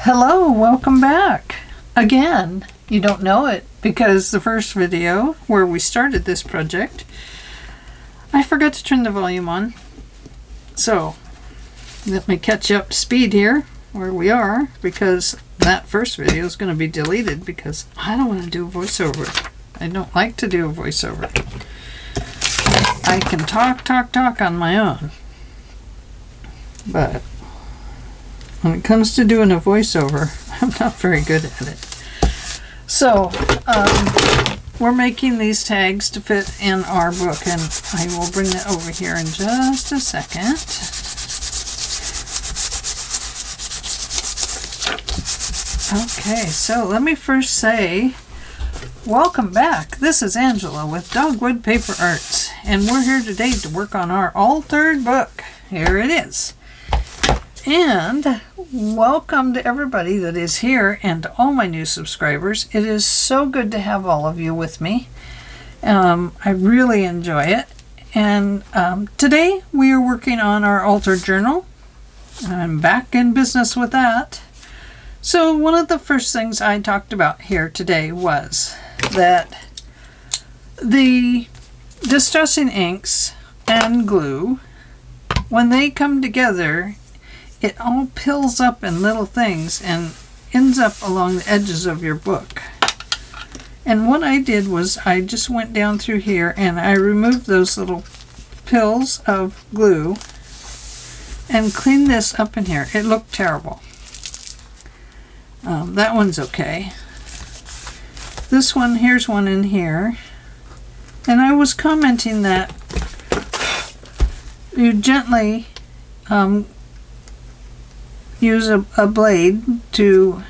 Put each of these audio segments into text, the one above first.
Hello, welcome back. Again, you don't know it because the first video where we started this project, I forgot to turn the volume on. So, let me catch you up to speed here where we are, because that first video is going to be deleted because I don't want to do a voiceover. I don't like to do a voiceover. I can talk on my own. But when it comes to doing a voiceover, I'm not very good at it. So, we're making these tags to fit in our book, and I will bring that over here in just a second. Okay, so let me first say, welcome back. This is Angela with Dogwood Paper Arts, and we're here today to work on our all-third book. Here it is. And welcome to everybody that is here and to all my new subscribers. It is so good to have all of you with me. I really enjoy it. And today we are working on our altered journal. I'm back in business with that. So one of the first things I talked about here today was that the distressing inks and glue, when they come together, it all pills up in little things and ends up along the edges of your book. And what I did was I just went down through here and I removed those little pills of glue and cleaned this up in here. It looked terrible. That one's okay. This one, here's one in here. And I was commenting that you gently use a blade to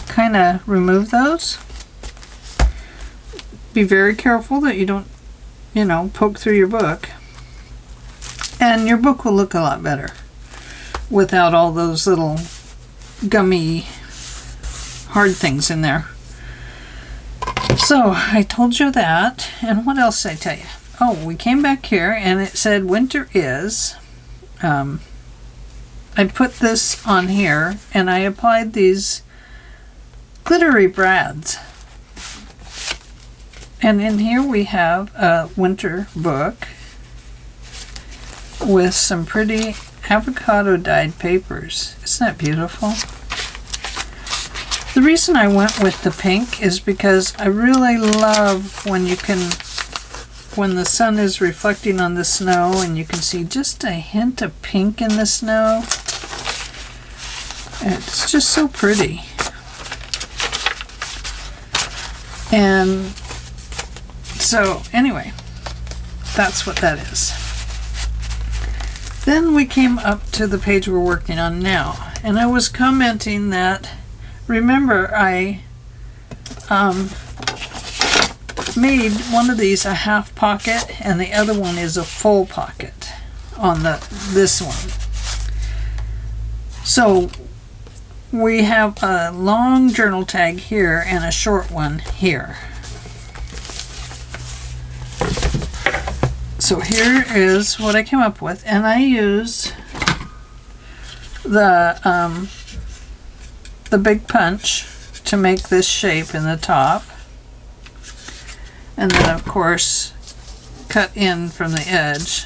kind of remove those. Be very careful that you don't, poke through your book. And your book will look a lot better without all those little gummy hard things in there. So I told you that, and what else did I tell you? Oh, we came back here and it said winter is. I put this on here and I applied these glittery brads. And in here we have a winter book with some pretty avocado dyed papers. Isn't that beautiful? The reason I went with the pink is because I really love when the sun is reflecting on the snow and you can see just a hint of pink in the snow. It's just so pretty. And so anyway, that's what that is. Then we came up to the page we're working on now, and I was commenting that, remember, I made one of these a half pocket and the other one is a full pocket on this one. So we have a long journal tag here and a short one here. So here is what I came up with, and I used the big punch to make this shape in the top, and then of course cut in from the edge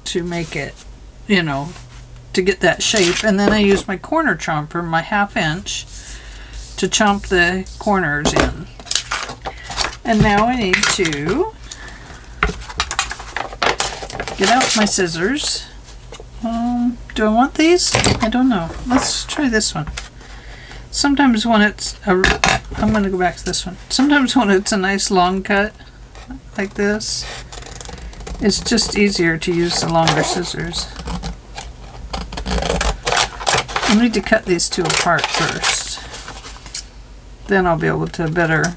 to make it, to get that shape. And then I used my corner chomper, my 1/2 inch, to chomp the corners in. And now I need to get out my scissors. Do I want these? I don't know. Let's try this one. Sometimes when it's I'm going to go back to this one. Sometimes when it's a nice long cut like this, it's just easier to use the longer scissors. I need to cut these two apart first. Then I'll be able to better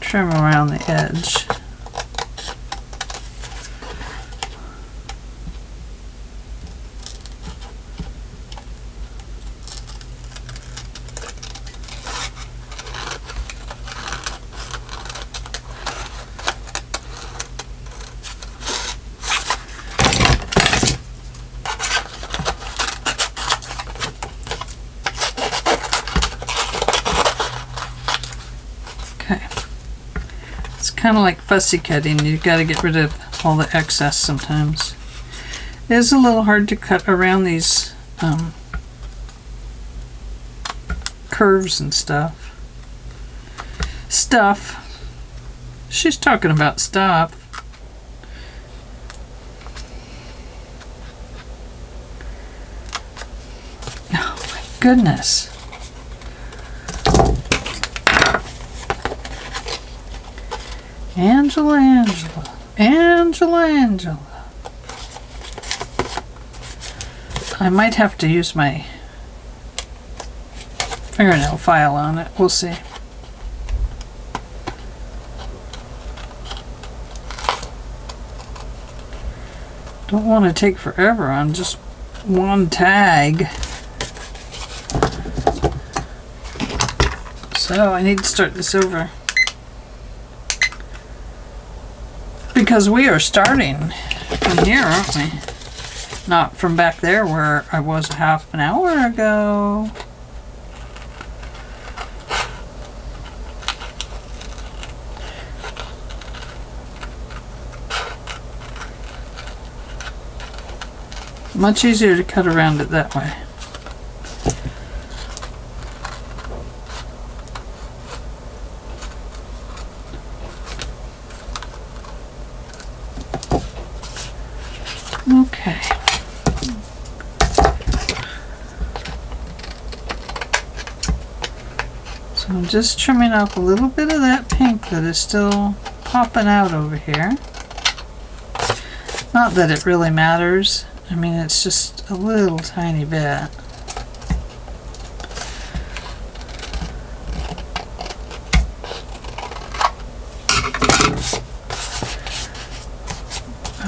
trim around the edge. kind of like fussy cutting. You got to get rid of all the excess sometimes. It is a little hard to cut around these curves and stuff. She's talking about stuff. Oh my goodness. Angela. I might have to use my fingernail file on it. We'll see. Don't want to take forever on just one tag. So I need to start this over. Because we are starting from here, aren't we? Not from back there where I was a half an hour ago. Much easier to cut around it that way. Okay. So I'm just trimming off a little bit of that pink that is still popping out over here. Not that it really matters. I mean, it's just a little tiny bit.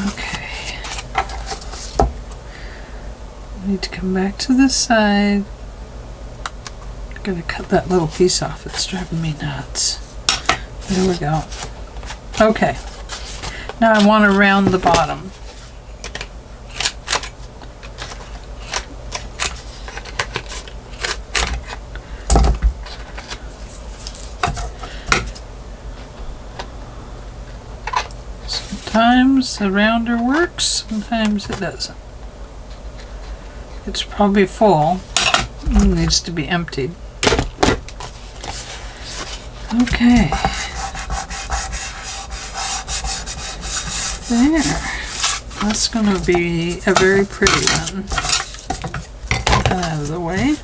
Okay. I need to come back to this side. I'm gonna cut that little piece off. It's driving me nuts. There we go. Okay. Now I want to round the bottom. Sometimes the rounder works, sometimes it doesn't. It's probably full. It needs to be emptied. Okay. There. That's going to be a very pretty one. Get that out of the way.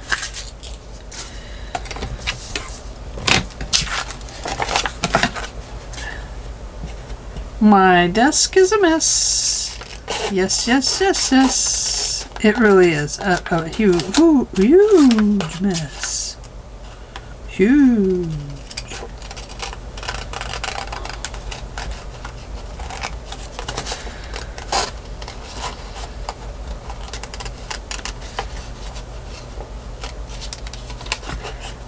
My desk is a mess. Yes. It really is a huge mess. Huge.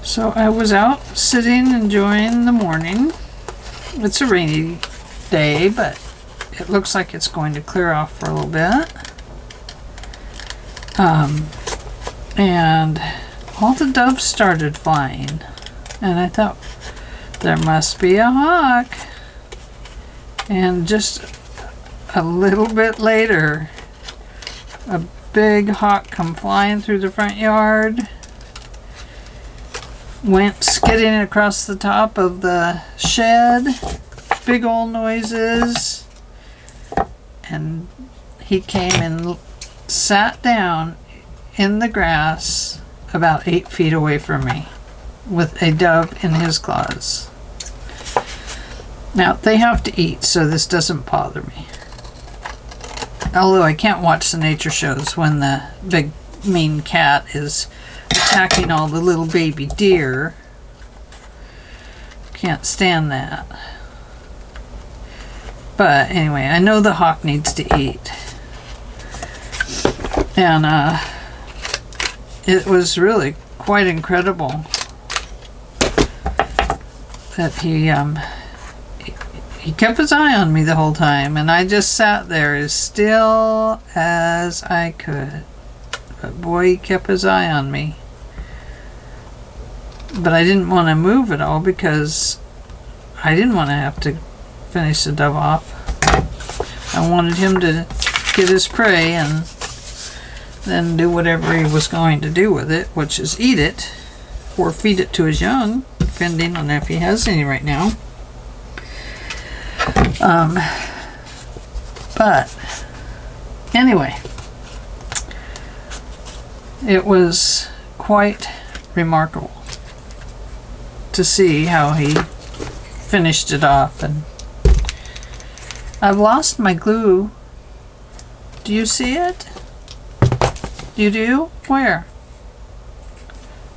So I was out sitting enjoying the morning. It's a rainy day, but it looks like it's going to clear off for a little bit. And all the doves started flying, and I thought there must be a hawk. And just a little bit later, a big hawk come flying through the front yard, went skidding across the top of the shed, big old noises, and he came and sat down in the grass about 8 feet away from me with a dove in his claws. Now they have to eat, so this doesn't bother me. Although I can't watch the nature shows when the big mean cat is attacking all the little baby deer. Can't stand that. But anyway, I know the hawk needs to eat. And it was really quite incredible that he kept his eye on me the whole time, and I just sat there as still as I could. But boy, he kept his eye on me. But I didn't want to move at all because I didn't want to have to finish the dove off. I wanted him to get his prey and then do whatever he was going to do with it, which is eat it or feed it to his young, depending on if he has any right now. But anyway, it was quite remarkable to see how he finished it off. And I've lost my glue. Do you see it? You do? Where?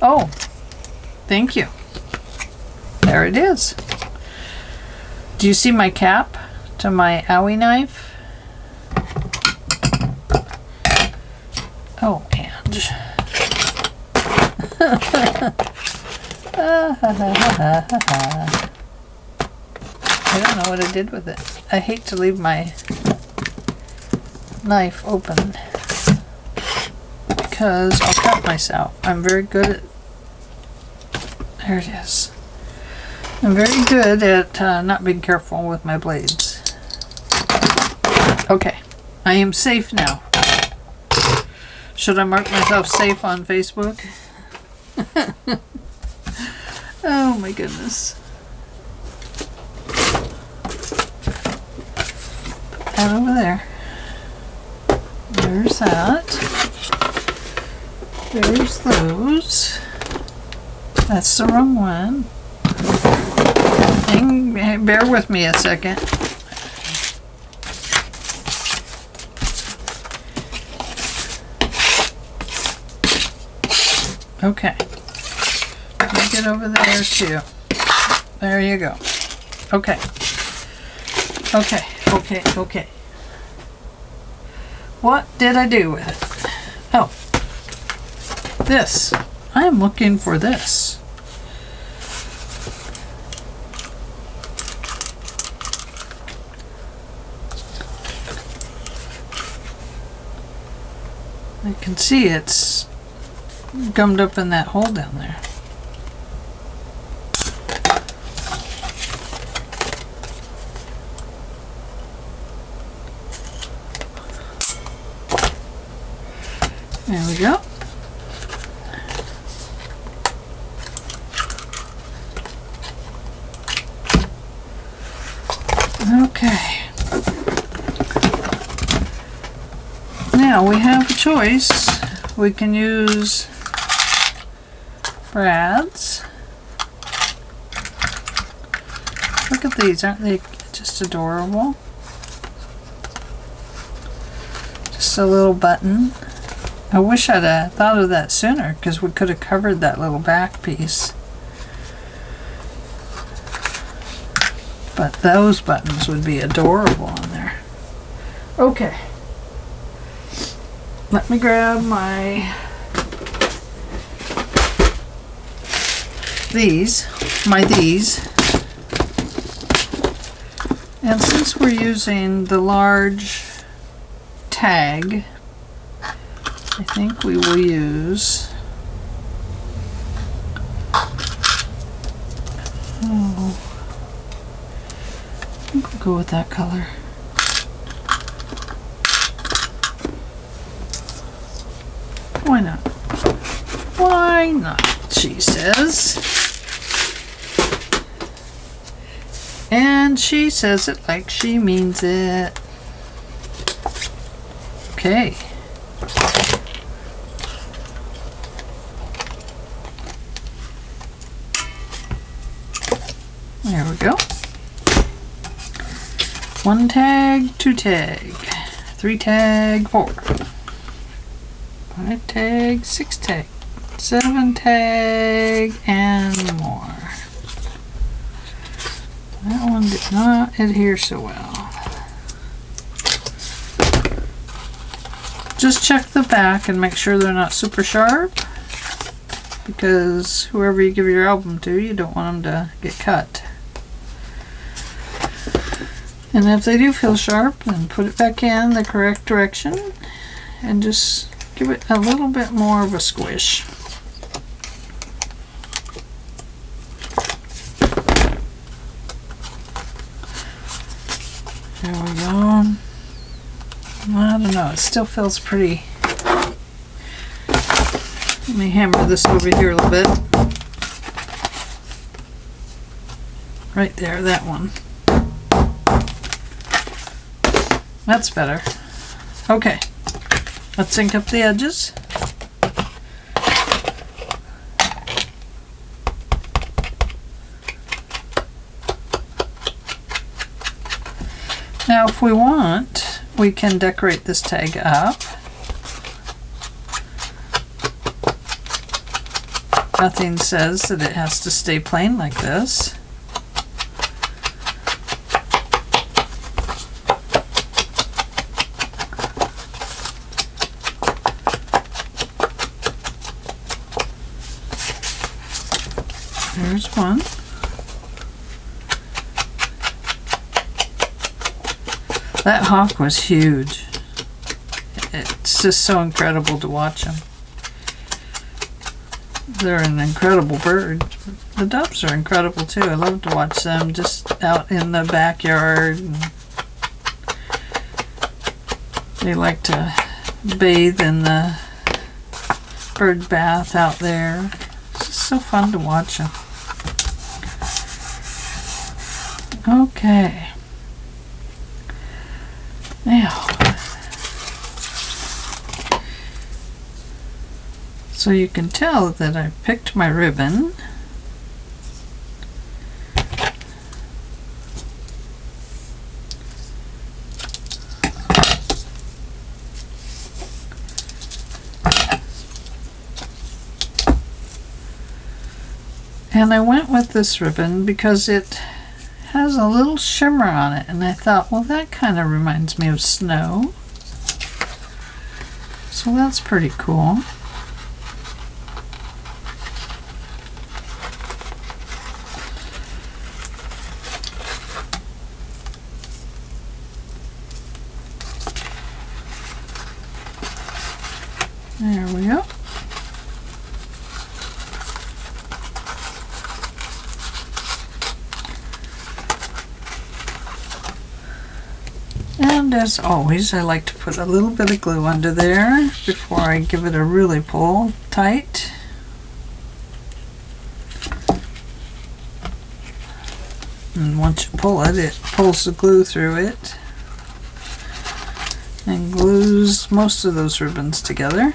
Oh, thank you. There it is. Do you see my cap to my owie knife? Oh, Ange. I don't know what I did with it. I hate to leave my knife open because I'll cut myself. I'm very good at... There it is. I'm very good at not being careful with my blades. Okay, I am safe now. Should I mark myself safe on Facebook? Oh my goodness. Put that over there. There's that. There's those. That's the wrong one. Bear with me a second. Okay. Let me get over there too. There you go. Okay. Okay. What did I do with it? Oh. This. I am looking for this. I can see it's gummed up in that hole down there. There we go. Okay. Now we have a choice. We can use brads. Look at these, aren't they just adorable? Just a little button. I wish I'd thought of that sooner because we could have covered that little back piece. But those buttons would be adorable on there. Okay. Let me grab my these. And since we're using the large tag, I think we will use I think we'll go with that color. Why not? Why not, she says. And she says it like she means it. Okay. There we go. 1 tag, 2 tag, 3 tag, 4. 5 tag, 6 tag, 7 tag, and more. That one did not adhere so well. Just check the back and make sure they're not super sharp, because whoever you give your album to, you don't want them to get cut. And if they do feel sharp, then put it back in the correct direction and just give it a little bit more of a squish. There we go. I don't know, it still feels pretty. Let me hammer this over here a little bit. Right there, that one. That's better. Okay, let's ink up the edges. Now if we want, we can decorate this tag up. Nothing says that it has to stay plain like this. There's one. That hawk was huge. It's just so incredible to watch them. They're an incredible bird. The doves are incredible too. I love to watch them just out in the backyard. They like to bathe in the bird bath out there. It's just so fun to watch them. Okay. Now, so you can tell that I picked my ribbon. And I went with this ribbon because it has a little shimmer on it, and I thought, well, that kind of reminds me of snow. So that's pretty cool. There we go. And as always, I like to put a little bit of glue under there before I give it a really pull tight. And once you pull it, it pulls the glue through it and glues most of those ribbons together.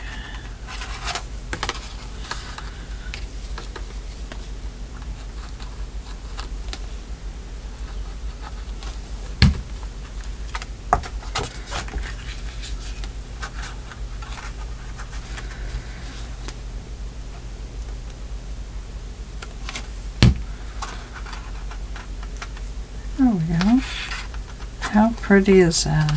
There we go. How pretty is that?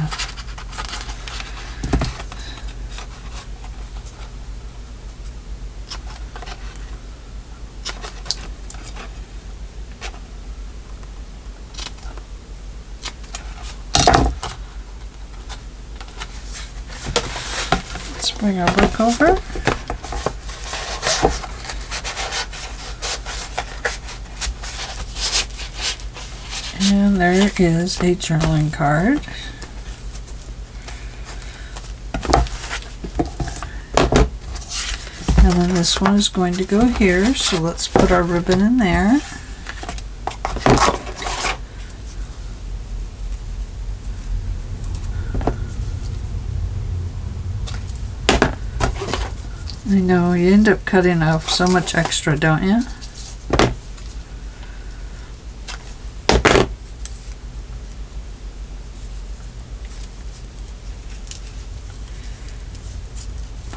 Let's bring our book over. And there is a journaling card. And then this one is going to go here, so let's put our ribbon in there. I know, you end up cutting off so much extra, don't you?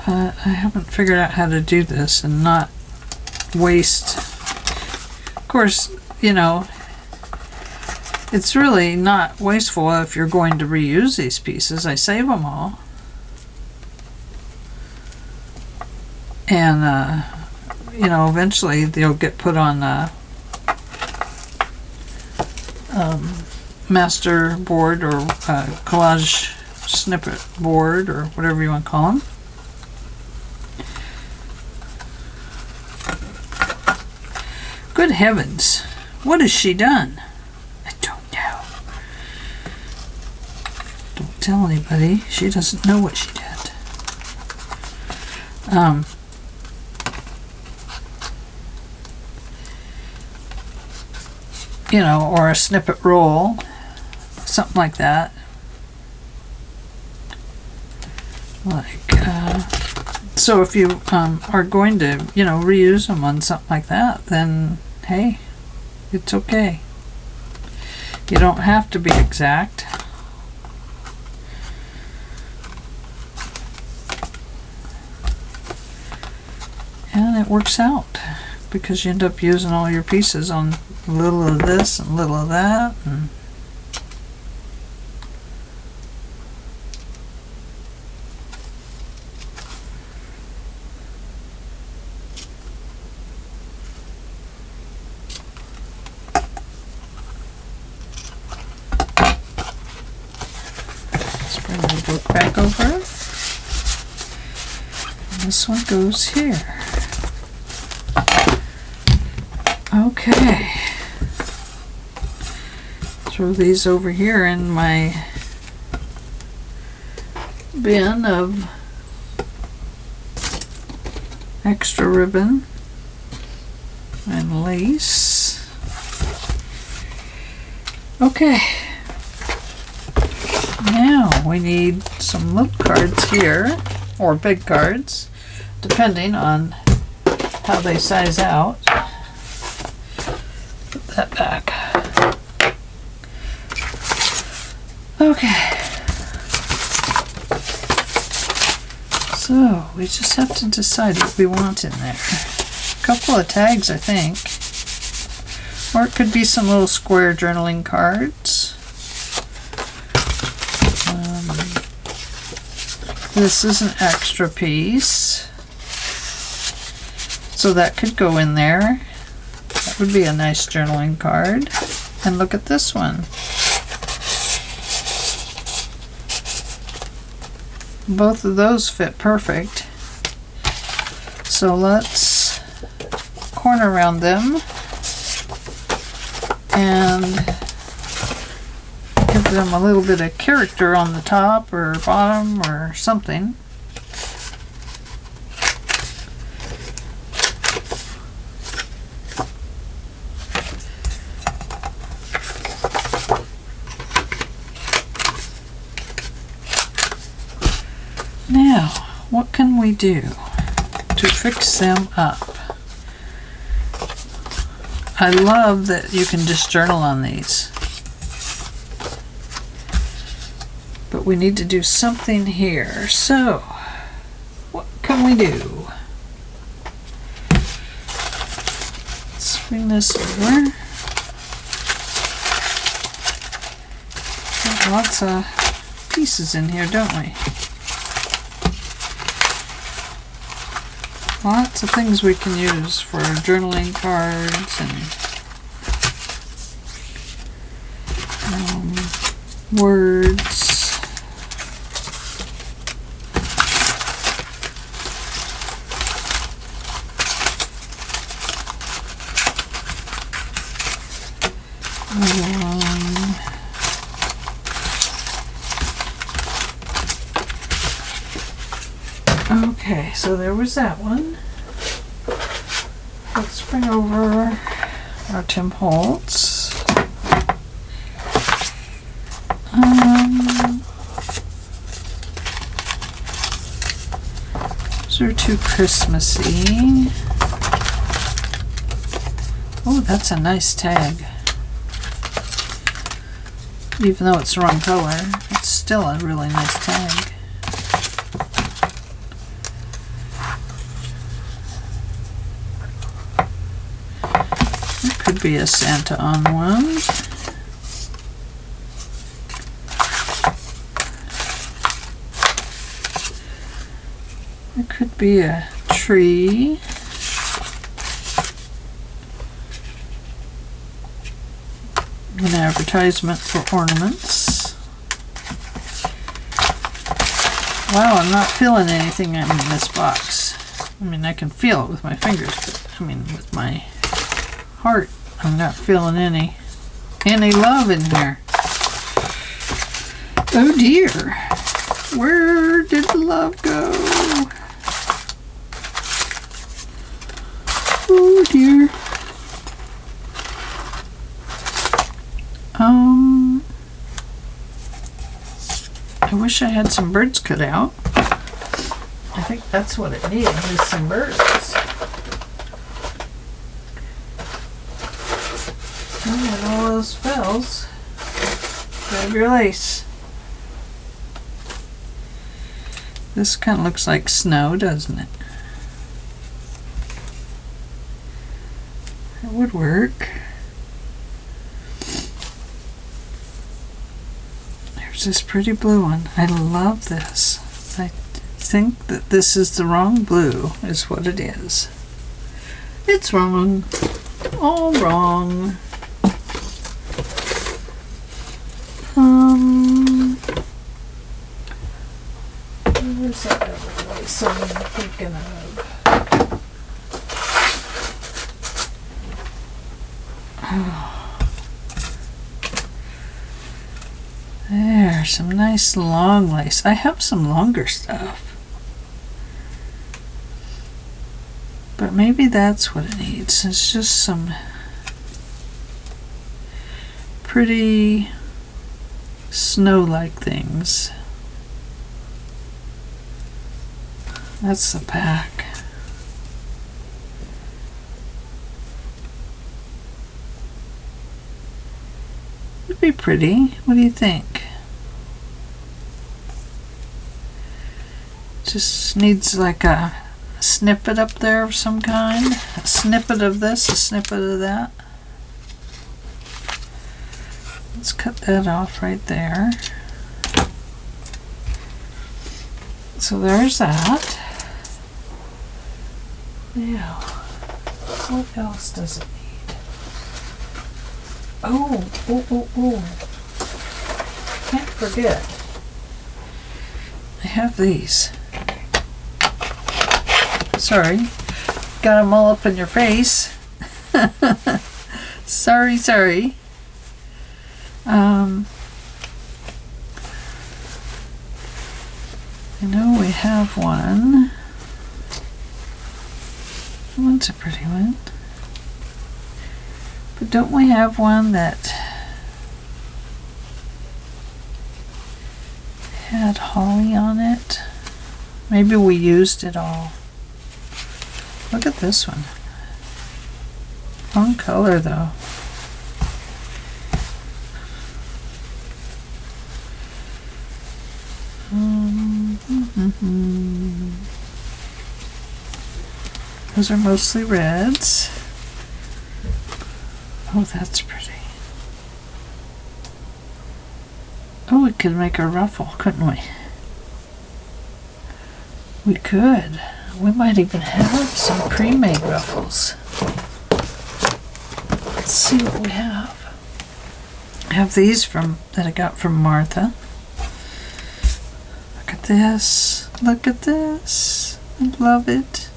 But I haven't figured out how to do this and not waste. Of course, you know, it's really not wasteful if you're going to reuse these pieces. I save them all. And, you know, eventually they'll get put on master board or collage snippet board or whatever you want to call them. Good heavens, what has she done? I don't know. tell anybody. She doesn't know what she did. You know, or a snippet roll, something like that. So if you are going to, you know, reuse them on something like that, then hey, it's okay. You don't have to be exact. And it works out because you end up using all your pieces on a little of this and a little of that. And let's bring the book back over. And this one goes here. Okay. Throw these over here in my bin of extra ribbon and lace. Okay. Now we need some little cards here, or big cards, depending on how they size out. Put that back. Okay. So we just have to decide what we want in there. A couple of tags, I think. Or it could be some little square journaling cards. This is an extra piece. So that could go in there. That would be a nice journaling card. And look at this one. Both of those fit perfect. So let's corner round them and give them a little bit of character on the top or bottom or something. Now, what can we do to fix them up? I love that you can just journal on these. But we need to do something here. So, what can we do? Let's bring this over. Got lots of pieces in here, don't we? Lots of things we can use for journaling cards and words. Okay, so there was that one. Let's bring over our Tim Holtz. Those are too Christmassy. Oh, that's a nice tag. Even though it's the wrong color, it's still a really nice tag. Could be a Santa on one. There could be a tree. An advertisement for ornaments. Wow, I'm not feeling anything in this box. I mean, I can feel it with my fingers, but I mean with my heart, I'm not feeling any love in here. Oh dear. Where did the love go? Oh dear. I wish I had some birds cut out. I think that's what it needs, is some birds. Oh, and all those fells. Grab your lace. This kind of looks like snow, doesn't it? It would work. There's this pretty blue one. I love this. I think that this is the wrong blue, is what it is. It's wrong. All wrong. Where's that other lace I'm thinking of? There's some nice long lace. I have some longer stuff. But maybe that's what it needs. It's just some pretty snow-like things. That's the pack. It'd be pretty. What do you think? Just needs like a snippet up there of some kind. A snippet of this, a snippet of that. Let's cut that off right there. So there's that. Now, what else does it need? Oh. Can't forget. I have these. Sorry. Got them all up in your face. Sorry. I know we have one. One's a pretty one. But don't we have one that had holly on it? Maybe we used it all. Look at this one. Wrong color though. Those are mostly reds. Oh, that's pretty. Oh, we could make a ruffle, couldn't we? We could. We might even have some pre-made ruffles. Let's see what we have. I have these that I got from Martha. Look at this. Look at this. I love it.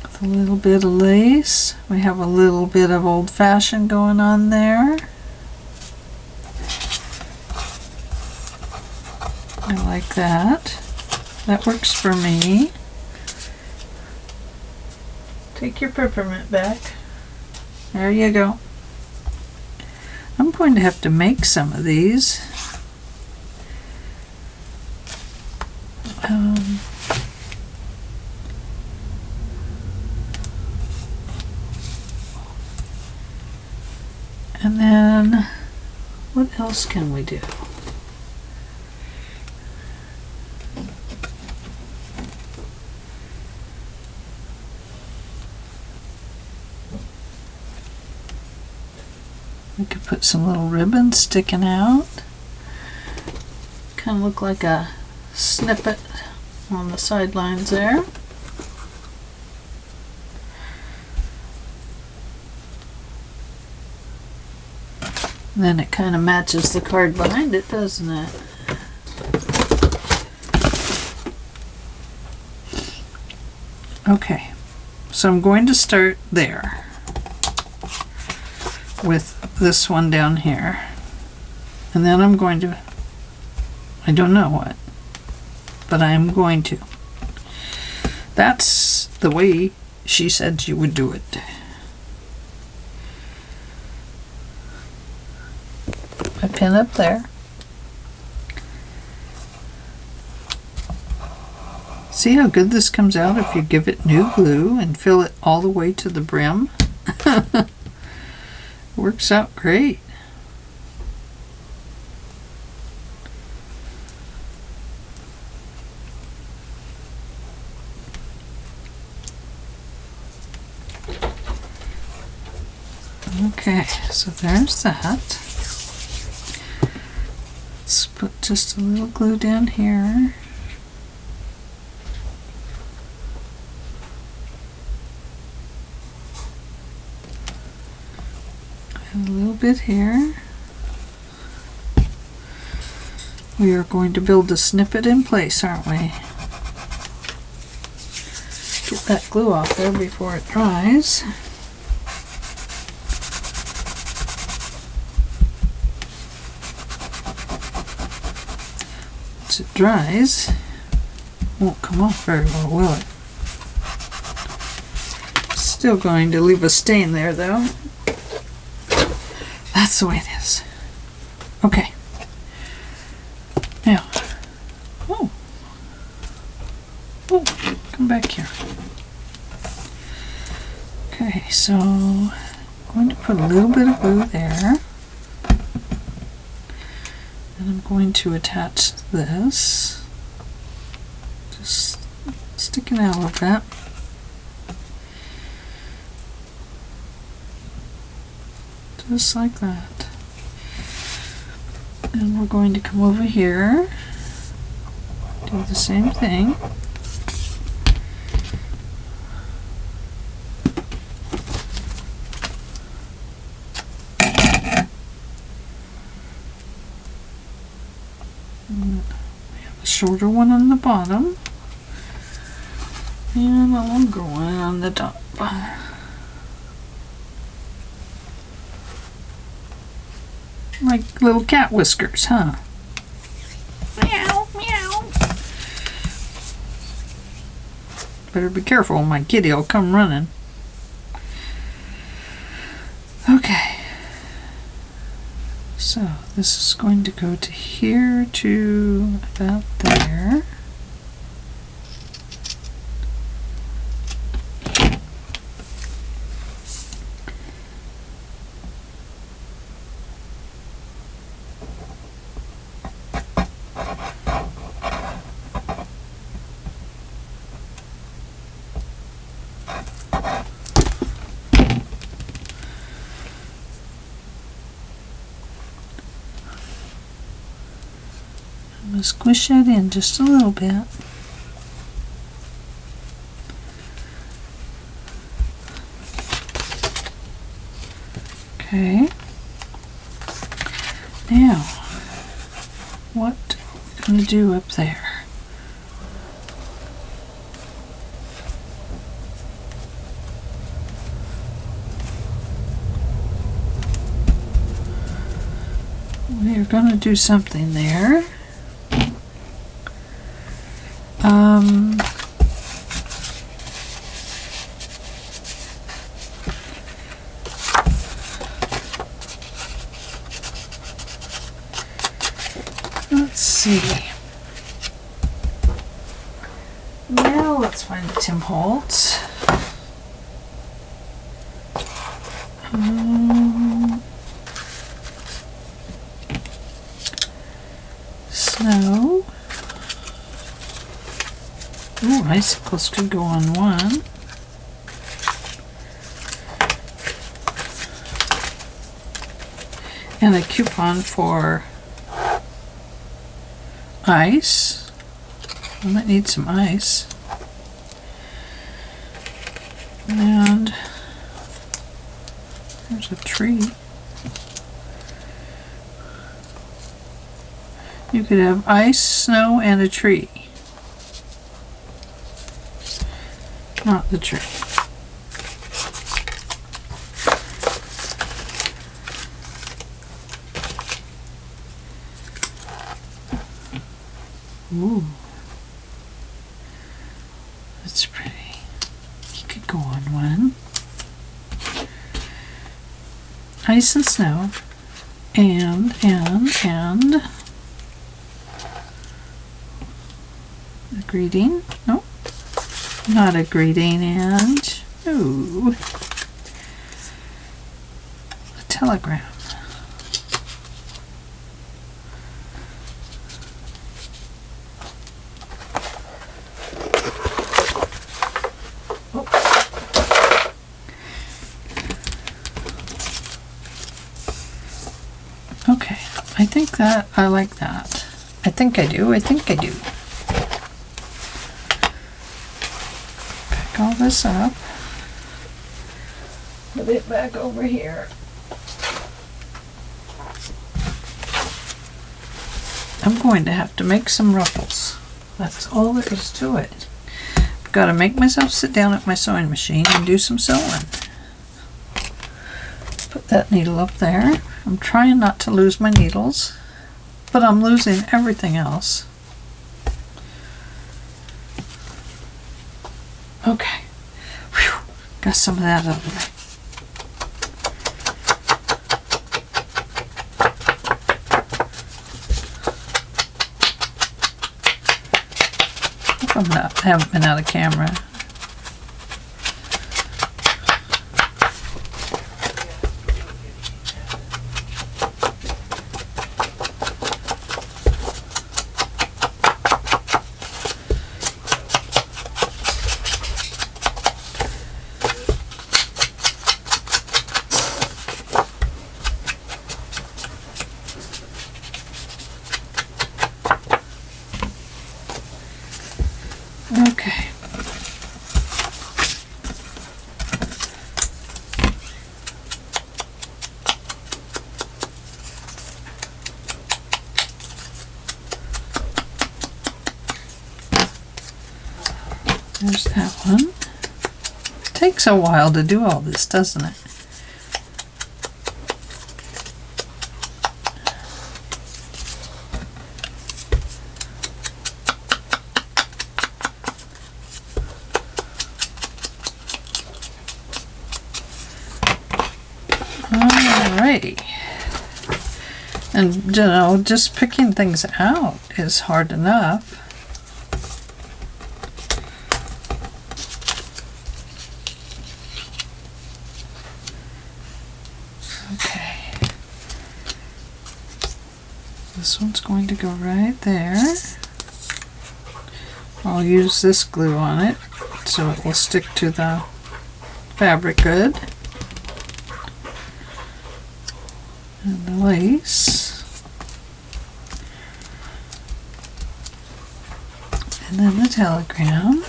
With a little bit of lace. We have a little bit of old-fashioned going on there. I like that. That works for me. Take your peppermint back. There you go. I'm going to have to make some of these. And then, what else can we do? We could put some little ribbons sticking out. Kind of look like a snippet on the sidelines there. And then it kind of matches the card behind it, doesn't it? Okay, so I'm going to start there. with this one down here. And then I'm going to, I don't know what, but I am going to. That's the way she said she would do it. I pin up there. See how good this comes out if you give it new glue and fill it all the way to the brim? Works out great. Okay, so there's that. Let's put just a little glue down here. And a little bit here. We are going to build a snippet in place, aren't we? Get that glue off there before it dries. Once it dries, it won't come off very well, will it? Still going to leave a stain there, though. That's the way it is. Okay. Now, oh, come back here. Okay, so I'm going to put a little bit of glue there. And I'm going to attach this. Just sticking out a little bit. Just like that. And we're going to come over here, do the same thing. And we have a shorter one on the bottom and a longer one on the top. Like little cat whiskers, huh? Meow, meow. Better be careful, my kitty will come running. Okay. So this is going to go to here to about there. I'm going to squish that in just a little bit. Okay. Now, what are we going to do up there? We're going to do something there. Let's see. Now let's find the Tim Holtz. Snow. Ooh, icicles could go on one. And a coupon for ice. I might need some ice. And there's a tree. You could have ice, snow, and a tree. Not the tree. Ooh. That's pretty. You could go on one. Ice and snow. And a greeting. No, not a greeting. And ooh, a telegram. Okay, I think that I like that. I think I do. Pick all this up. Put it back over here. I'm going to have to make some ruffles. That's all there is to it. I've got to make myself sit down at my sewing machine and do some sewing. Put that needle up there. I'm trying not to lose my needles, but I'm losing everything else. Okay. Whew. Got some of that out of the way. I haven't been out of camera. Okay. There's that one. It takes a while to do all this, doesn't it? Alrighty. And, you know, just picking things out is hard enough. Okay. This one's going to go right there. I'll use this glue on it so it will stick to the fabric good. And the lace. And then the telegram.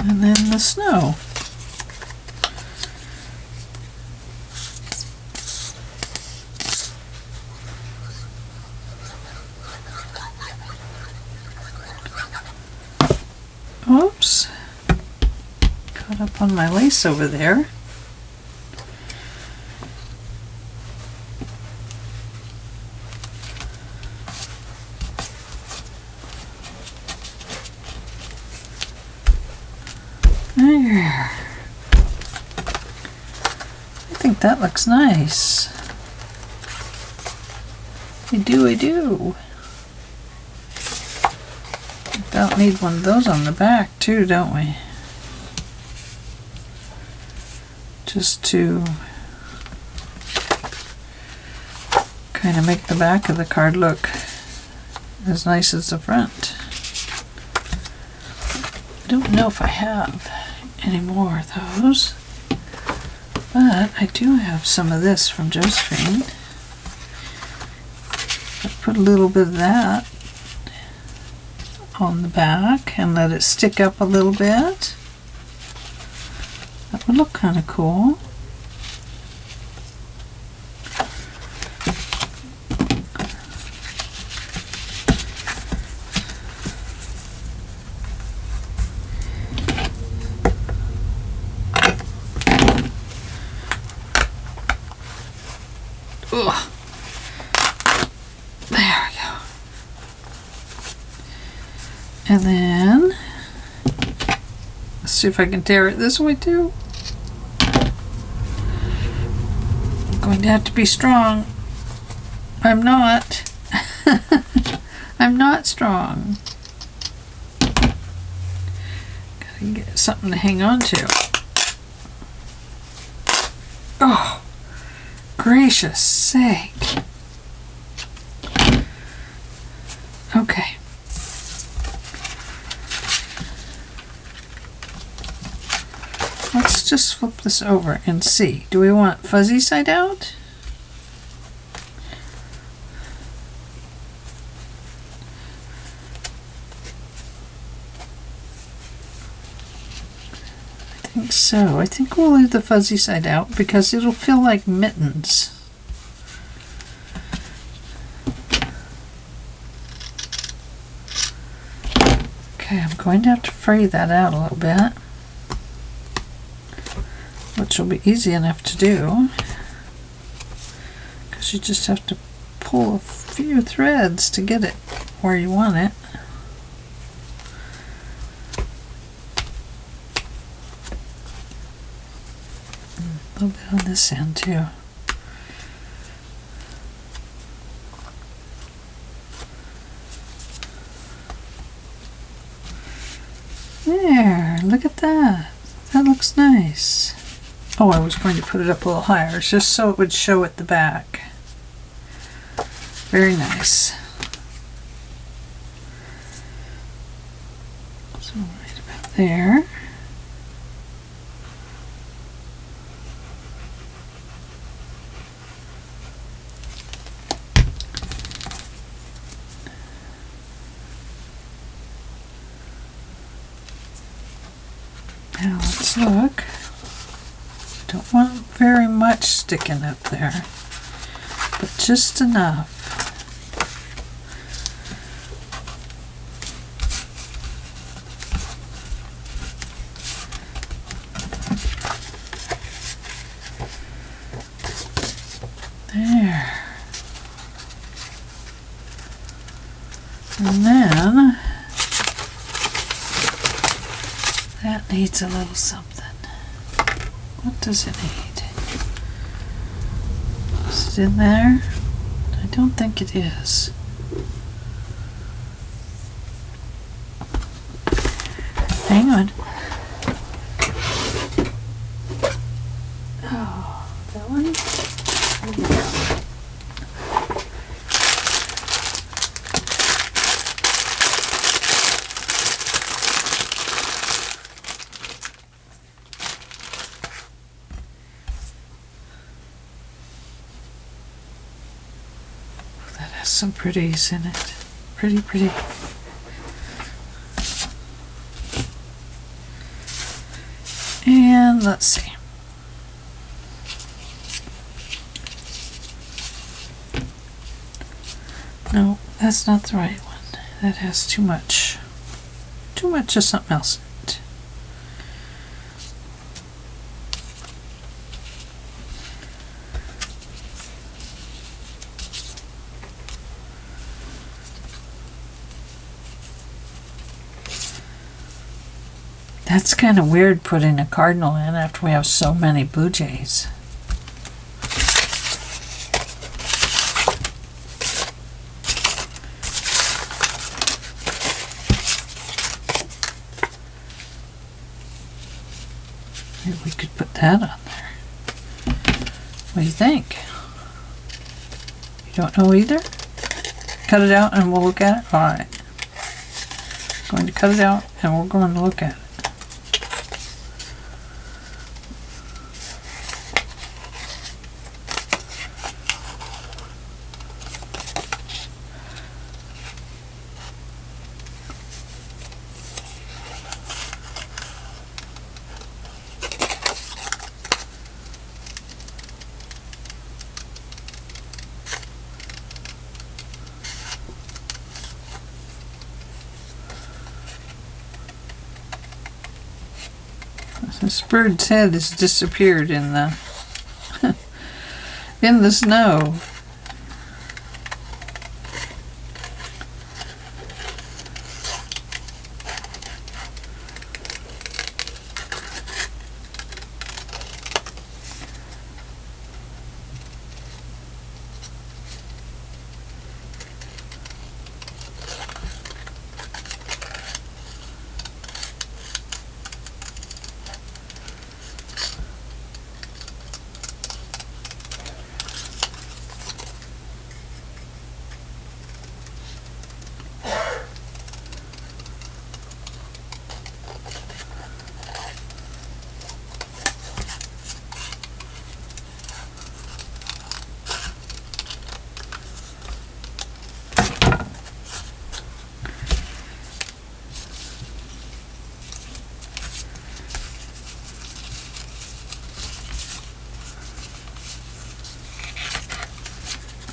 And then the snow. Oops, caught up on my lace over there. There. I think that looks nice. I do. Don't need one of those on the back too, don't we? Just to kind of make the back of the card look as nice as the front. I don't know if I have any more of those, but I do have some of this from Josephine. I put a little bit of that on the back and let it stick up a little bit. That would look kind of cool. And then, let's see if I can tear it this way too. I'm going to have to be strong. I'm not. I'm not strong. Gotta get something to hang on to. Oh, gracious sake. Okay. Let's just flip this over and see. Do we want fuzzy side out? I think so. I think we'll leave the fuzzy side out because it'll feel like mittens. Okay, I'm going to have to fray that out a little bit, which will be easy enough to do because you just have to pull a few threads to get it where you want it. A little bit on this end too. There, look at that. That looks nice. Oh, I was going to put it up a little higher just so it would show at the back. Very nice. So right about there. Now let's look. Don't want very much sticking up there, but just enough. There. And then that needs a little something. What does it need? Is it in there? I don't think it is. Hang on. Oh, that one? There we go. Some pretties in it. Pretty, pretty. And let's see. No, that's not the right one. That has too much of something else in it. That's kind of weird putting a cardinal in after we have so many blue jays. Maybe we could put that on there. What do you think? You don't know either? Cut it out and we'll look at it? Alright. Going to cut it out and we're going to look at it. This bird's head has disappeared in the in the snow.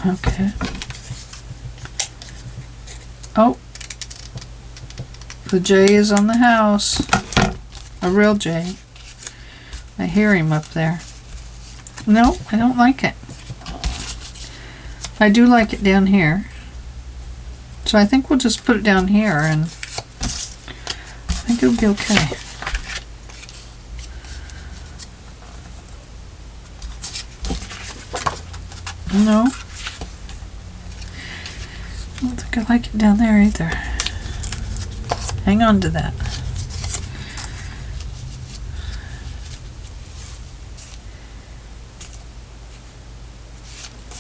Okay. Oh. The J is on the house. A real J. I hear him up there. No, I don't like it. I do like it down here. So I think we'll just put it down here and I think it'll be okay. No. I don't think I like it down there either. Hang on to that.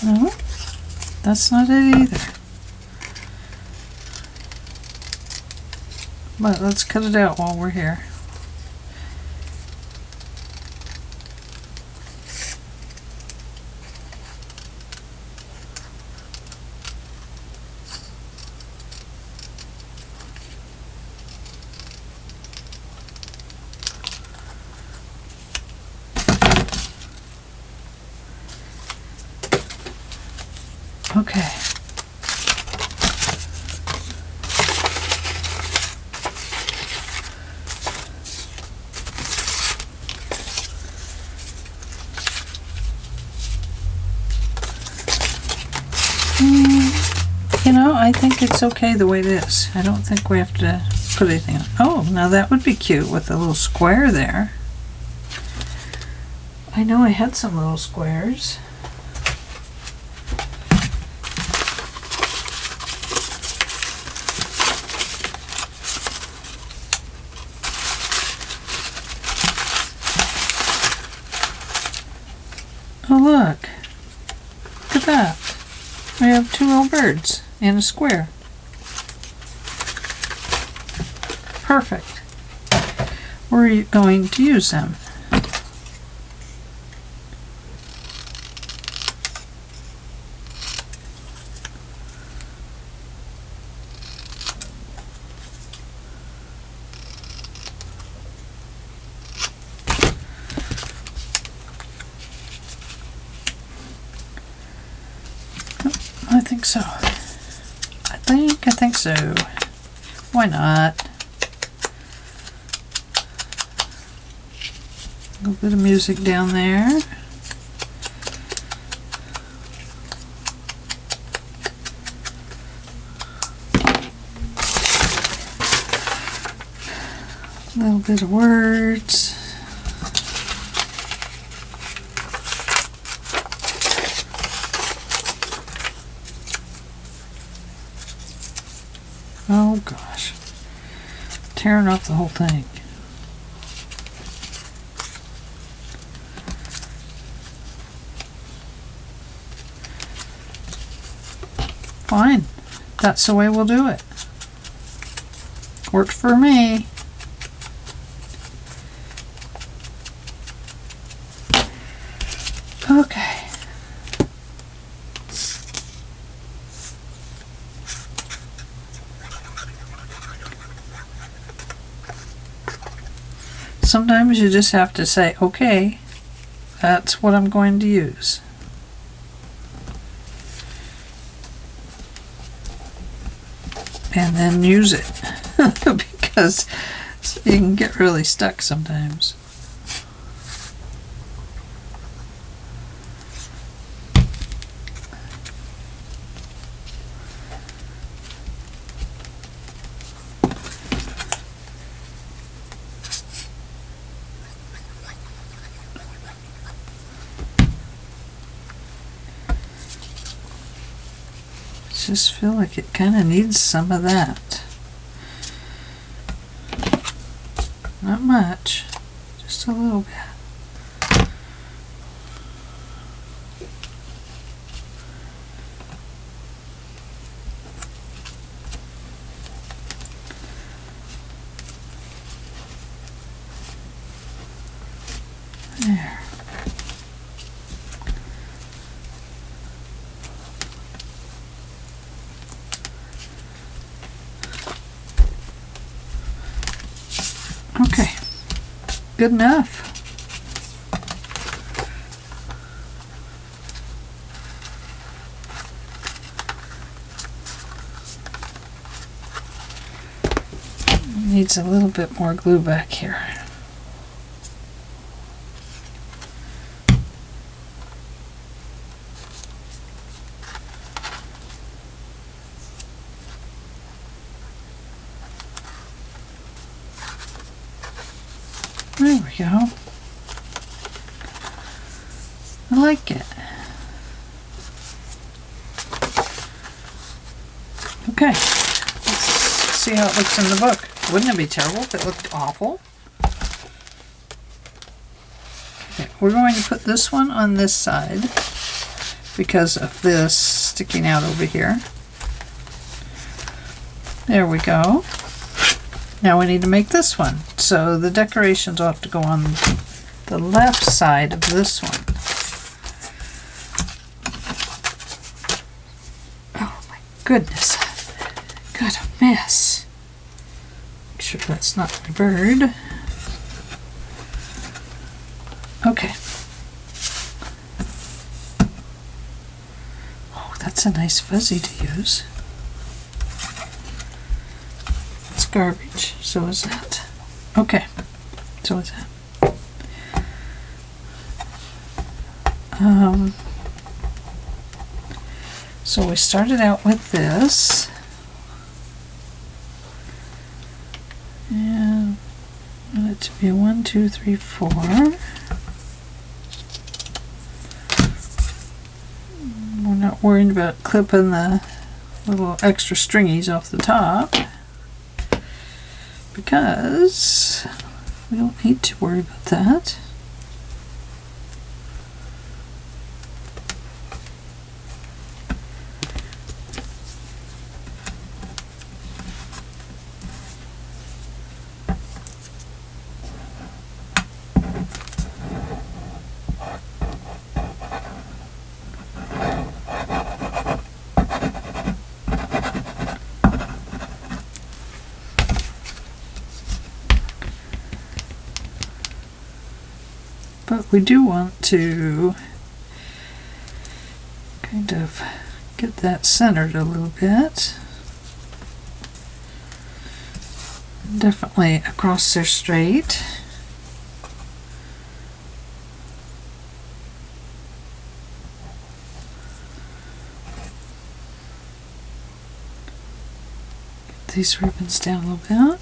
No, that's not it either. But let's cut it out while we're here. Okay. You know, I think it's okay the way it is. I don't think we have to put anything on. Oh, now that would be cute with a little square there. I know I had some little squares. Oh, look. Look at that. We have two little birds and a square. Perfect. We're going to use them. I think so. I think so. Why not? A little bit of music down there. A little bit of words. Oh gosh, tearing off the whole thing. Fine, that's the way we'll do it. Worked for me. Okay. Sometimes you just have to say, okay, that's what I'm going to use. And then use it. Because you can get really stuck sometimes. Just feel like it kind of needs some of that. Not much, just a little bit. There. Okay, good enough. Needs a little bit more glue back here. There we go. I like it. Okay, let's see how it looks in the book. Wouldn't it be terrible if it looked awful? Okay, we're going to put this one on this side because of this sticking out over here. There we go. Now we need to make this one. So the decorations will have to go on the left side of this one. Oh my goodness. Got a mess. Make sure that's not my bird. Okay. Oh, that's a nice fuzzy to use. It's garbage. So is that. Okay. So is that. So we started out with this. And I want it to be a 1, 2, 3, 4. We're not worried about clipping the little extra stringies off the top because we don't need to worry about that. But we do want to kind of get that centered a little bit. Definitely across there straight. Get these ribbons down a little bit.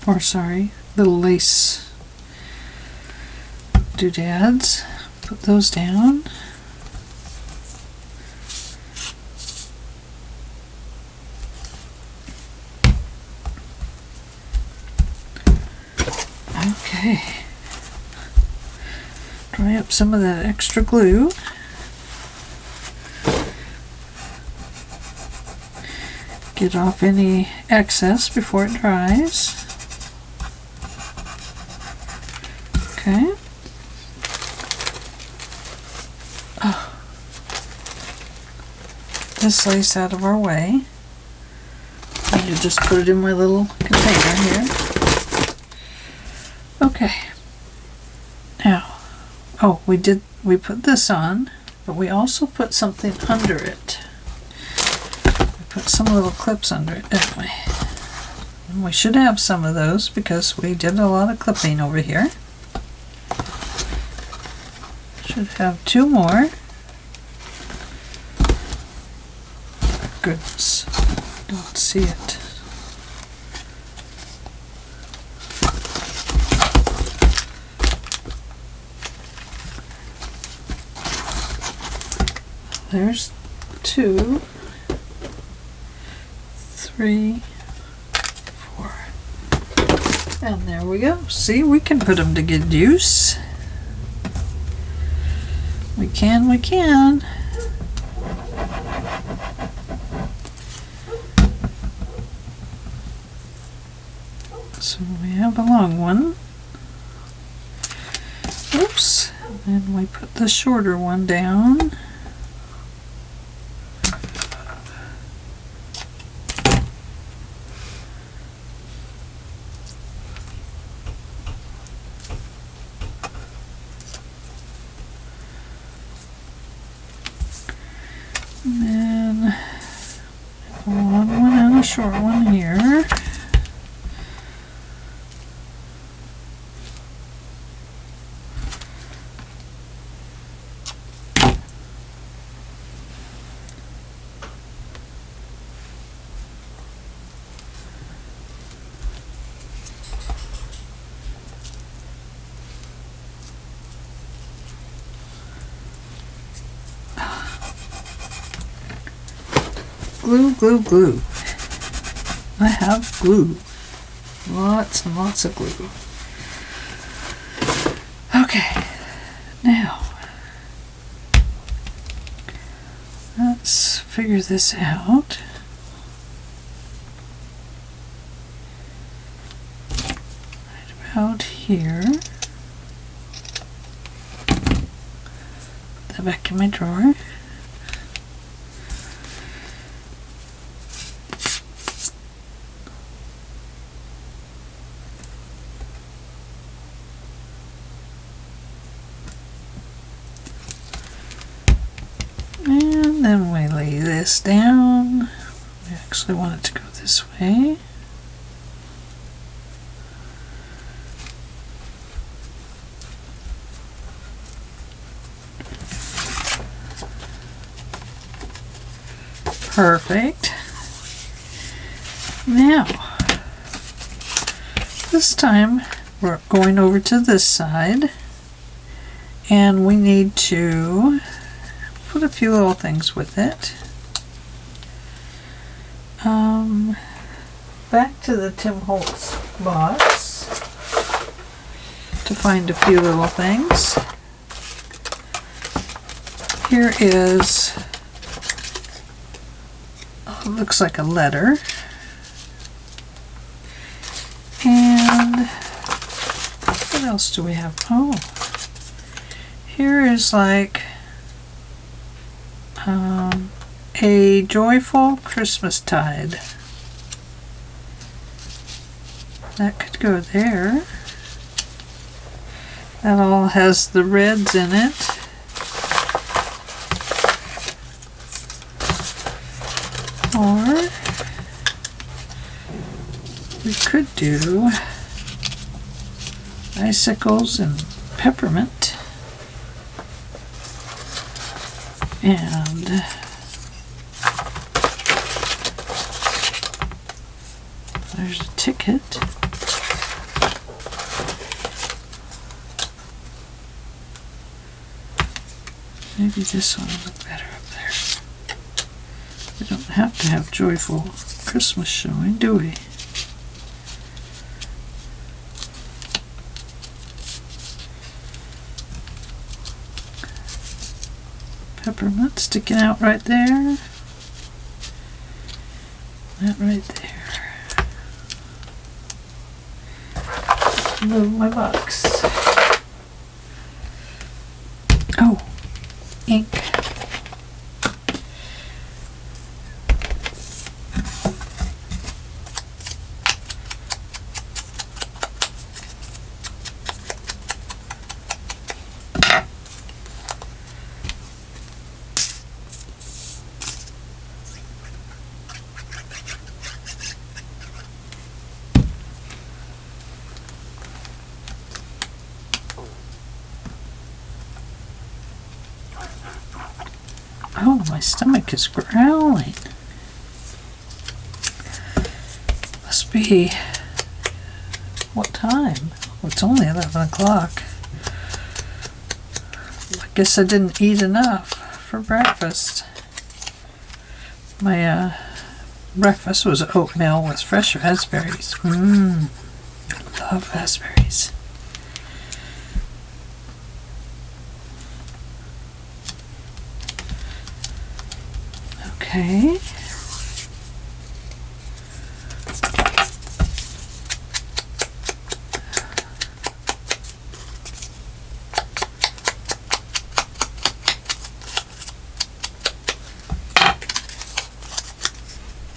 Or sorry, little lace doodads. Put those down. Okay. Dry up some of that extra glue. Get off any excess before it dries. Okay. Oh. This lace out of our way. I need to just put it in my little container here. Okay. Now, oh, we put this on, but we also put something under it. We put some little clips under it, didn't we? And we should have some of those because we did a lot of clipping over here. Should have 2 more. Goodness, don't see it. There's 2, 3, 4. And there we go. See, we can put them to good use. We can, we can. So we have a long one. Oops. And then we put the shorter one down. And then the long one a short one here. Glue, glue, glue. I have glue. Lots and lots of glue. Okay, now let's figure this out. Right about here. Put that back in my drawer. And then we lay this down. We actually want it to go this way. Perfect. Now, this time we're going over to this side, and we need to put a few little things with it. Back to the Tim Holtz box to find a few little things. Here is, looks like a letter. And what else do we have? Oh, here is like a joyful Christmastide. That could go there. That all has the reds in it. Or we could do icicles and peppermint. And there's a ticket. Maybe this one will look better up there. We don't have to have joyful Christmas showing, do we? Peppermint sticking out right there. That right there. Move my box. Oh, ink. Oh, my stomach is growling. Must be, what time? Well, it's only 11 o'clock. I guess I didn't eat enough for breakfast. My breakfast was oatmeal with fresh raspberries. I love raspberries. Okay.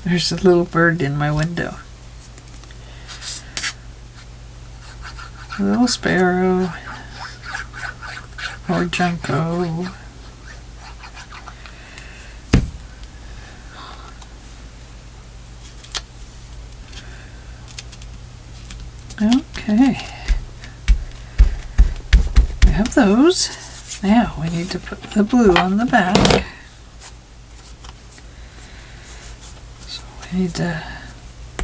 There's a little bird in my window. A little sparrow or junco. Okay. We have those. Now we need to put the blue on the back. So we need to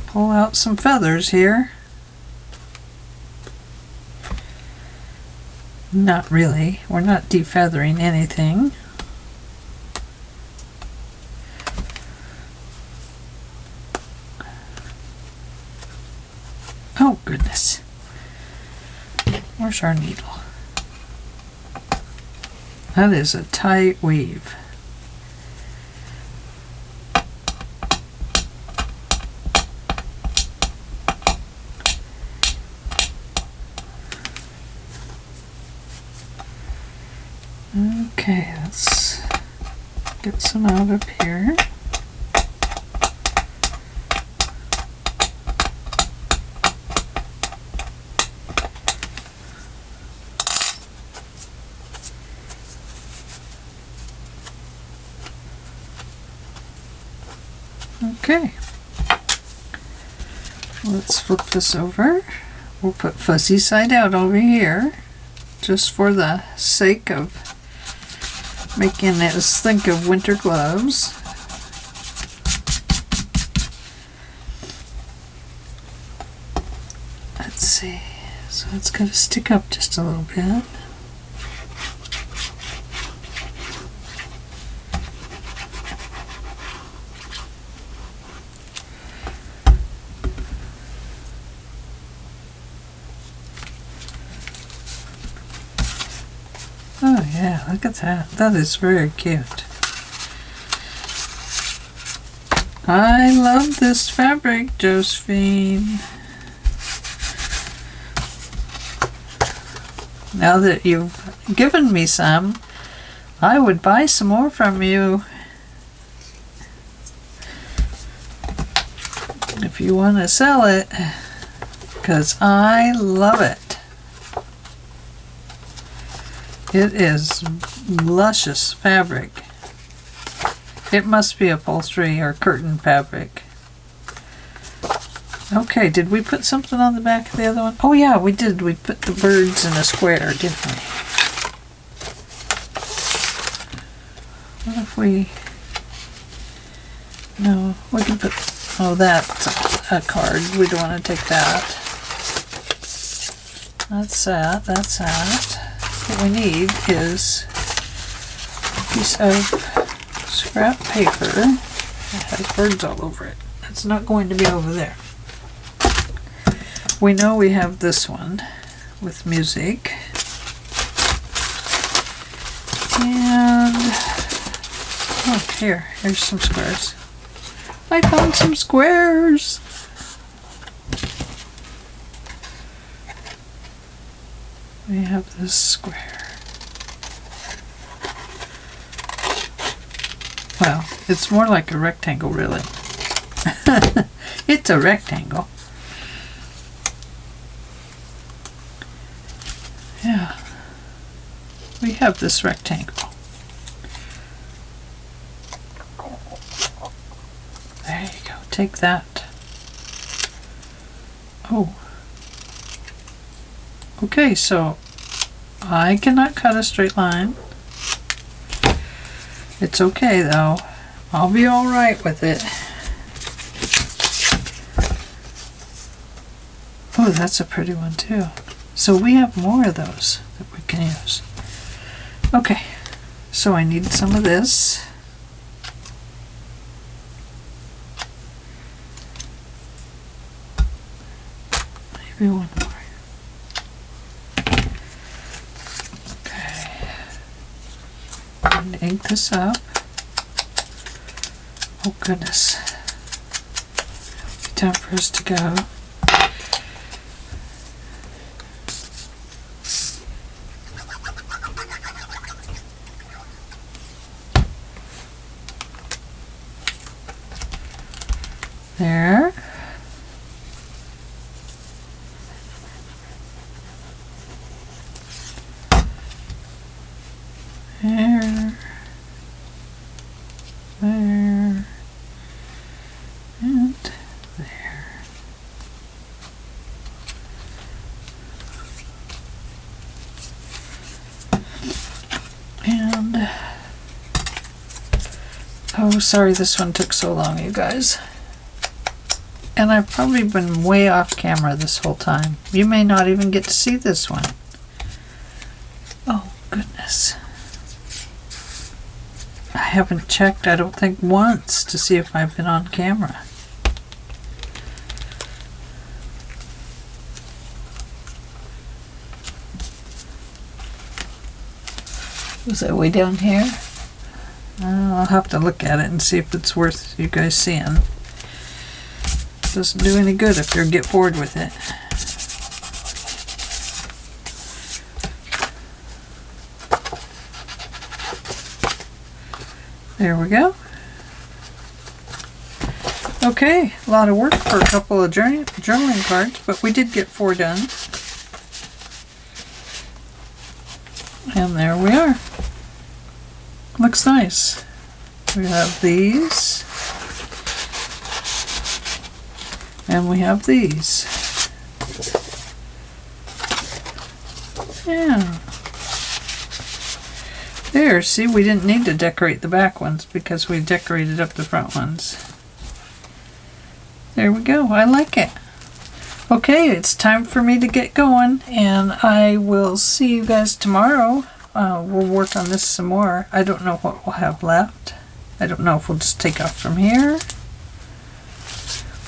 pull out some feathers here. Not really. We're not defeathering anything. Oh goodness. Where's our needle? That is a tight weave. Okay, let's get some out up here. Okay, let's flip this over. We'll put fuzzy side out over here, just for the sake of making us think of winter gloves. Let's see, so it's going to stick up just a little bit. Oh yeah, look at that. That is very cute. I love this fabric, Josephine. Now that you've given me some, I would buy some more from you. If you want to sell it, because I love it. It is luscious fabric. It must be upholstery or curtain fabric. Okay, did we put something on the back of the other one? Oh yeah, we did. We put the birds in a square, didn't we? What if we... No, we can put... Oh, that's a card. We don't want to take that. That's that. That's that. What we need is a piece of scrap paper that has birds all over it. It's not going to be over there. We know we have this one with music. And, oh, here's some squares. I found some squares. We have this square. Well, it's more like a rectangle, really. It's a rectangle. Yeah. We have this rectangle. There you go. Take that. Oh. Okay, so I cannot cut a straight line. It's okay though. I'll be all right with it. Oh, that's a pretty one too. So we have more of those that we can use. Okay, so I need some of this. Maybe one more. And ink this up. Oh goodness. Time for us to go. There. There. There. And there. Oh, sorry this one took so long, you guys. And I've probably been way off camera this whole time. You may not even get to see this one. Oh, goodness. I haven't checked, I don't think, once to see if I've been on camera. Was that way down here? I'll have to look at it and see if it's worth you guys seeing. Doesn't do any good if you get bored with it. There we go. Okay, a lot of work for a couple of journaling cards, but we did get 4 done. And there we are. Looks nice. We have these. And we have these. Yeah. There, see, we didn't need to decorate the back ones because we decorated up the front ones. There we go. I like it. Okay, it's time for me to get going, and I will see you guys tomorrow. We'll work on this some more. I don't know what we'll have left. I don't know if we'll just take off from here,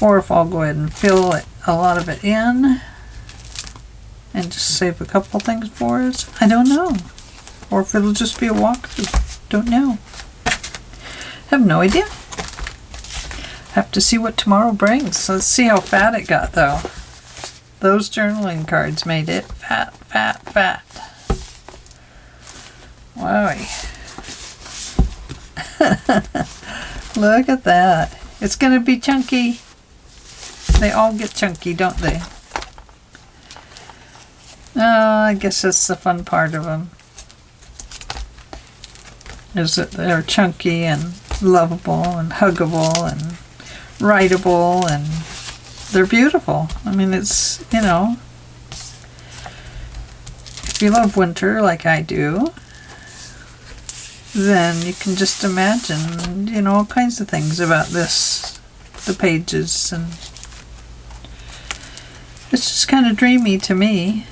or if I'll go ahead and fill it, a lot of it in and just save a couple things for us. I don't know. Or if it'll just be a walkthrough. Don't know. Have no idea. Have to see what tomorrow brings. Let's see how fat it got, though. Those journaling cards made it fat, fat, fat. Wowie. Look at that. It's going to be chunky. They all get chunky, don't they? Oh, I guess that's the fun part of them. Is that they're chunky and lovable and huggable and writable, and they're beautiful. I mean, it's, you know, if you love winter like I do, then you can just imagine, you know, all kinds of things about this, the pages, and it's just kind of dreamy to me.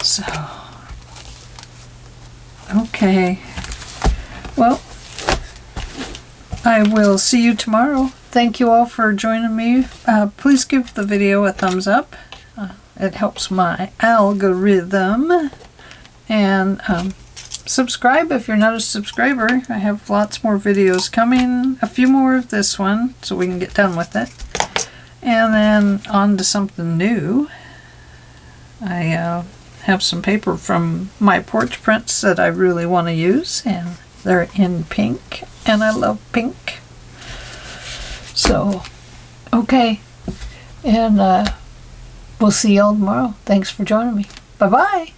So, okay. Well, I will see you tomorrow. Thank you all for joining me. Please give the video a thumbs up. It helps my algorithm. And subscribe if you're not a subscriber. I have lots more videos coming. A few more of this one so we can get done with it. And then on to something new. I have some paper from my porch prints that I really want to use, and they're in pink, and I love pink. So, okay, and we'll see y'all tomorrow. Thanks for joining me. Bye-bye.